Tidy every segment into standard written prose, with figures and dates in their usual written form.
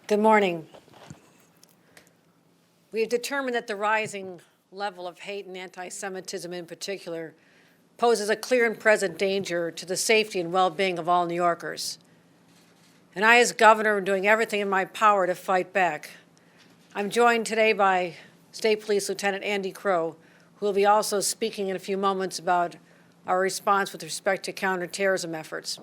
Good morning. We have determined that the rising level of hate and anti-Semitism in particular poses a clear and present danger to the safety and well-being of all New Yorkers. And I, as governor, am doing everything in my power to fight back. I'm joined today by State Police Lieutenant Andy Crow, who will be also speaking in a few moments about our response with respect to counterterrorism efforts.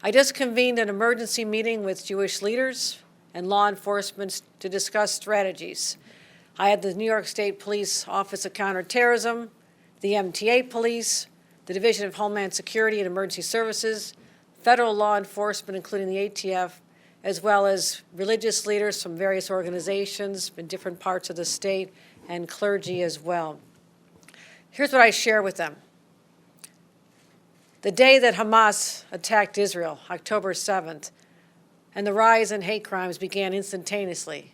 I just convened an emergency meeting with Jewish leaders and law enforcement to discuss strategies. I had the New York State Police Office of Counterterrorism, the MTA Police, the Division of Homeland Security and Emergency Services, federal law enforcement, including the ATF, as well as religious leaders from various organizations in different parts of the state and clergy as well. Here's what I share with them. The day that Hamas attacked Israel, October 7th, and the rise in hate crimes began instantaneously,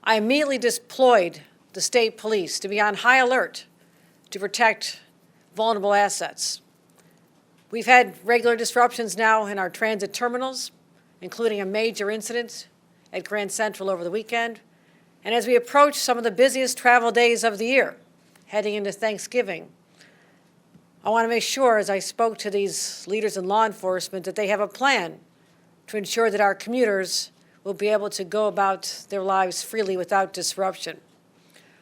I immediately deployed the state police to be on high alert to protect vulnerable assets. We've had regular disruptions now in our transit terminals, including a major incident at Grand Central over the weekend. And as we approach some of the busiest travel days of the year, heading into Thanksgiving, I want to make sure, as I spoke to these leaders in law enforcement, that they have a plan to ensure that our commuters will be able to go about their lives freely without disruption.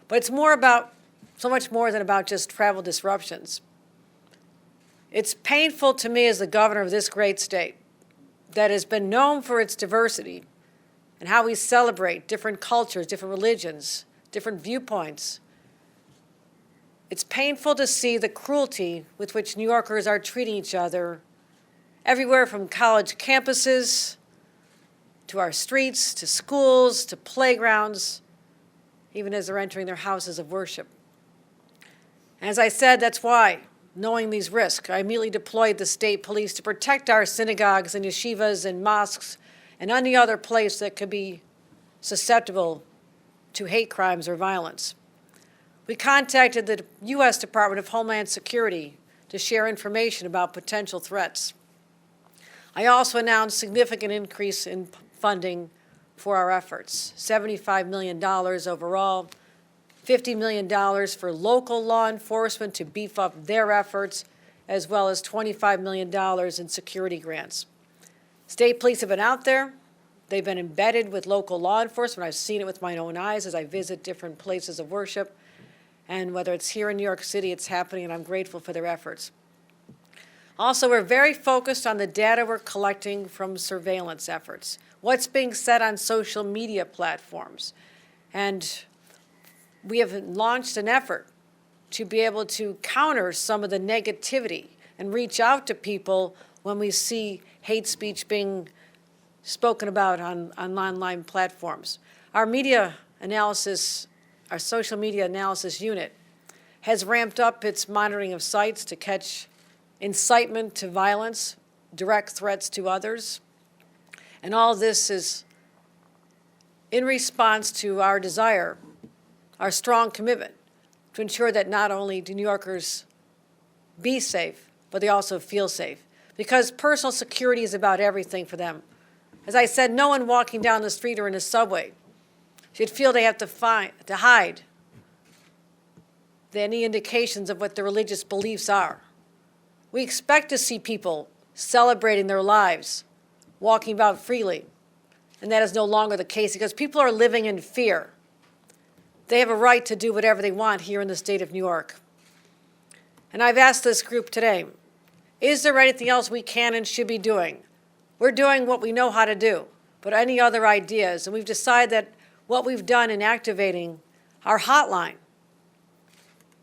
But it's so much more than about just travel disruptions. It's painful to me as the governor of this great state that has been known for its diversity and how we celebrate different cultures, different religions, different viewpoints. It's painful to see the cruelty with which New Yorkers are treating each other everywhere from college campuses to our streets, to schools, to playgrounds, even as they're entering their houses of worship. As I said, that's why, knowing these risks, I immediately deployed the state police to protect our synagogues and yeshivas and mosques and any other place that could be susceptible to hate crimes or violence. We contacted the U.S. Department of Homeland Security to share information about potential threats. I also announced significant increase in funding for our efforts, $75 million overall, $50 million for local law enforcement to beef up their efforts, as well as $25 million in security grants. State police have been out there. They've been embedded with local law enforcement. I've seen it with my own eyes as I visit different places of worship. And whether it's here in New York City, it's happening, and I'm grateful for their efforts. Also, we're very focused on the data we're collecting from surveillance efforts, what's being said on social media platforms. And we have launched an effort to be able to counter some of the negativity and reach out to people when we see hate speech being spoken about on online platforms. Our media analysis, our social media analysis unit has ramped up its monitoring of sites to catch incitement to violence, direct threats to others. And all this is in response to our desire, our strong commitment to ensure that not only do New Yorkers be safe, but they also feel safe. Because personal security is about everything for them. As I said, no one walking down the street or in a subway should feel they have to hide any indications of what their religious beliefs are. We expect to see people celebrating their lives, walking about freely, and that is no longer the case because people are living in fear. They have a right to do whatever they want here in the state of New York. And I've asked this group today, is there anything else we can and should be doing? We're doing what we know how to do, but any other ideas? And we've decided that what we've done in activating our hotline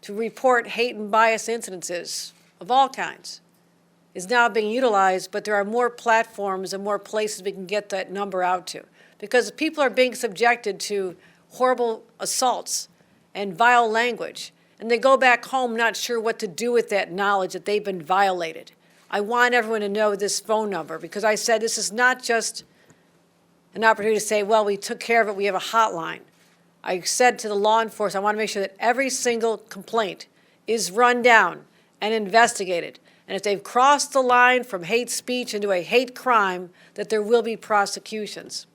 to report hate and bias incidences of all kinds is now being utilized, but there are more platforms and more places we can get that number out to. Because people are being subjected to horrible assaults and vile language, and they go back home not sure what to do with that knowledge that they've been violated. I want everyone to know this phone number because I said this is not just an opportunity to say, well, we took care of it, we have a hotline. I said to the law enforcement, I want to make sure that every single complaint is run down and investigated. And if they've crossed the line from hate speech into a hate crime, that there will be prosecutions.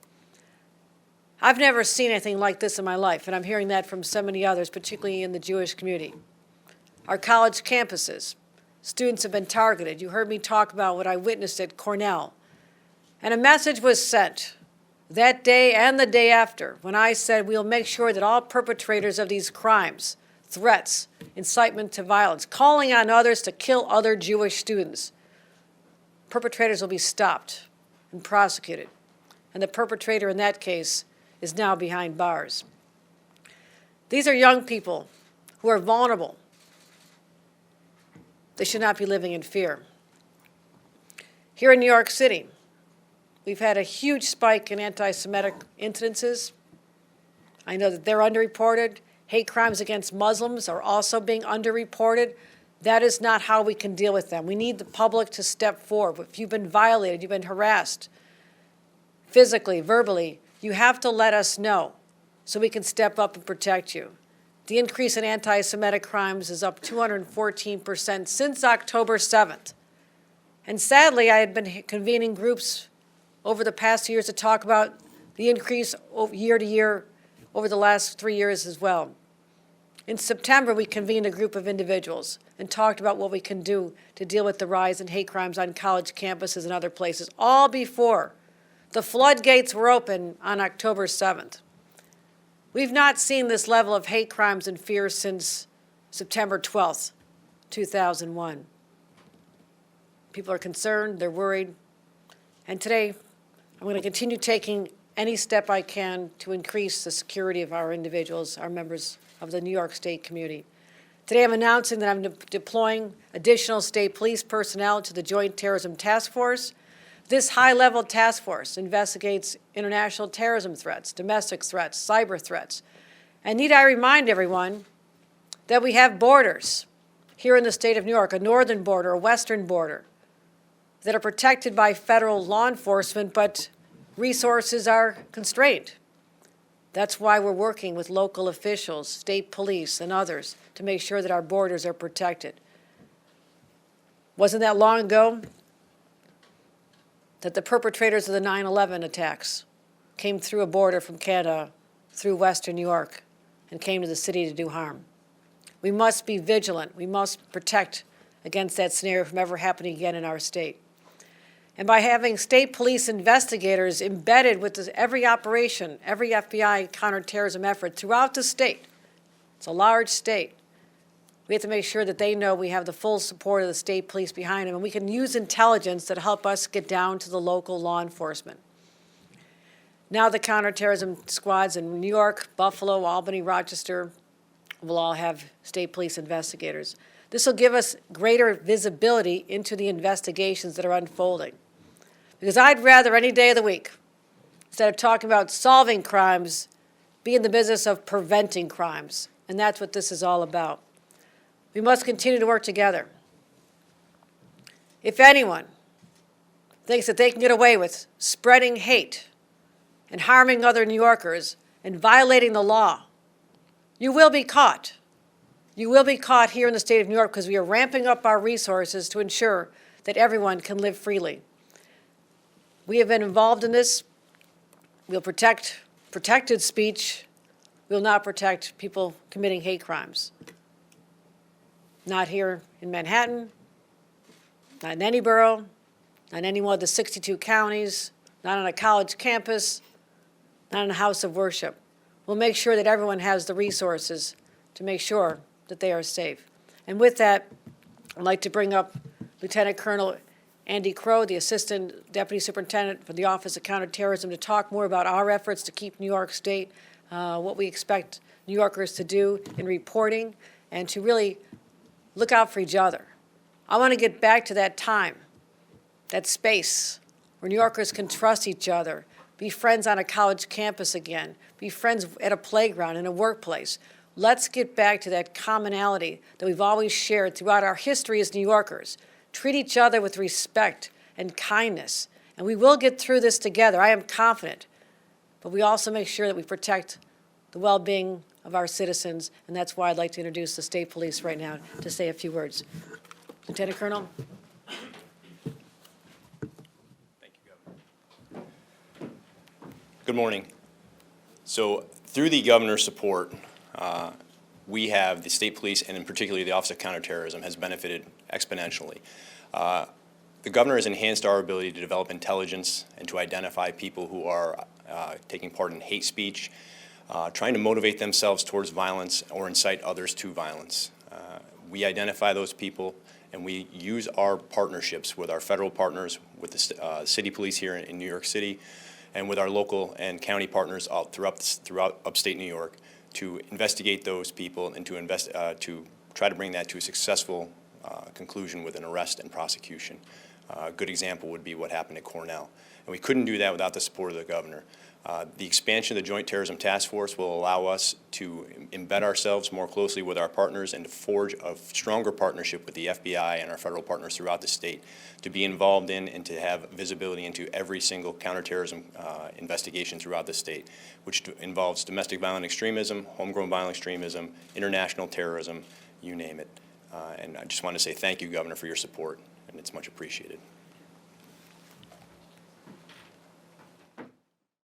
I've never seen anything like this in my life, and I'm hearing that from so many others, particularly in the Jewish community. Our college campuses, students have been targeted. You heard me talk about what I witnessed at Cornell. And a message was sent that day and the day after when I said we'll make sure that all perpetrators of these crimes, threats, incitement to violence, calling on others to kill other Jewish students, perpetrators will be stopped and prosecuted. And the perpetrator in that case is now behind bars. These are young people who are vulnerable. They should not be living in fear. Here in New York City, we've had a huge spike in anti-Semitic incidences. I know that they're underreported. Hate crimes against Muslims are also being underreported. That is not how we can deal with them. We need the public to step forward. If you've been violated, you've been harassed, physically, verbally, you have to let us know so we can step up and protect you. The increase in anti-Semitic crimes is up 214% since October 7th. And sadly, I had been convening groups over the past years to talk about the increase year to year over the last 3 years as well. In September, we convened a group of individuals and talked about what we can do to deal with the rise in hate crimes on college campuses and other places, all before the floodgates were open on October 7th. We've not seen this level of hate crimes and fear since September 12th, 2001. People are concerned, they're worried, and today I'm going to continue taking any step I can to increase the security of our individuals, our members of the New York State community. Today I'm announcing that I'm deploying additional state police personnel to the Joint Terrorism Task Force. This high-level task force investigates international terrorism threats, domestic threats, cyber threats. And need I remind everyone that we have borders here in the state of New York, a northern border, a western border, that are protected by federal law enforcement, but resources are constrained. That's why we're working with local officials, state police, and others to make sure that our borders are protected. Wasn't that long ago that the perpetrators of the 9/11 attacks came through a border from Canada, through Western New York, and came to the city to do harm? We must be vigilant. We must protect against that scenario from ever happening again in our state. And by having state police investigators embedded with every operation, every FBI counterterrorism effort throughout the state, it's a large state, we have to make sure that they know we have the full support of the state police behind them, and we can use intelligence that help us get down to the local law enforcement. Now the counterterrorism squads in New York, Buffalo, Albany, Rochester will all have state police investigators. This will give us greater visibility into the investigations that are unfolding. Because I'd rather any day of the week, instead of talking about solving crimes, be in the business of preventing crimes. And that's what this is all about. We must continue to work together. If anyone thinks that they can get away with spreading hate and harming other New Yorkers and violating the law, you will be caught. You will be caught here in the state of New York because we are ramping up our resources to ensure that everyone can live freely. We have been involved in this. We'll protect protected speech. We will not protect people committing hate crimes. Not here in Manhattan, not in any borough, not in any one of the 62 counties, not on a college campus, not in a house of worship. We'll make sure that everyone has the resources to make sure that they are safe. And with that, I'd like to bring up Lieutenant Colonel Andy Crow, the Assistant Deputy Superintendent for the Office of Counterterrorism, to talk more about our efforts to keep New York State, what we expect New Yorkers to do in reporting, and to really look out for each other. I want to get back to that time, that space where New Yorkers can trust each other, be friends on a college campus again, be friends at a playground, in a workplace. Let's get back to that commonality that we've always shared throughout our history as New Yorkers. Treat each other with respect and kindness, and we will get through this together. I am confident. But we also make sure that we protect the well-being of our citizens, and that's why I'd like to introduce the state police right now to say a few words. Lieutenant Colonel. Thank you, Governor. Good morning. So through the governor's support, we have the state police, and in particular the Office of Counterterrorism, has benefited exponentially. The governor has enhanced our ability to develop intelligence and to identify people who are taking part in hate speech, trying to motivate themselves towards violence or incite others to violence. We identify those people, and we use our partnerships with our federal partners, with the city police here in New York City, and with our local and county partners throughout upstate New York to investigate those people and to try to bring that to a successful conclusion with an arrest and prosecution. A good example would be what happened at Cornell. And we couldn't do that without the support of the governor. The expansion of the Joint Terrorism Task Force will allow us to embed ourselves more closely with our partners and to forge a stronger partnership with the FBI and our federal partners throughout the state to be involved in and to have visibility into every single counterterrorism investigation throughout the state, which involves domestic violent extremism, homegrown violent extremism, international terrorism, you name it. And I just want to say thank you, Governor, for your support, and it's much appreciated.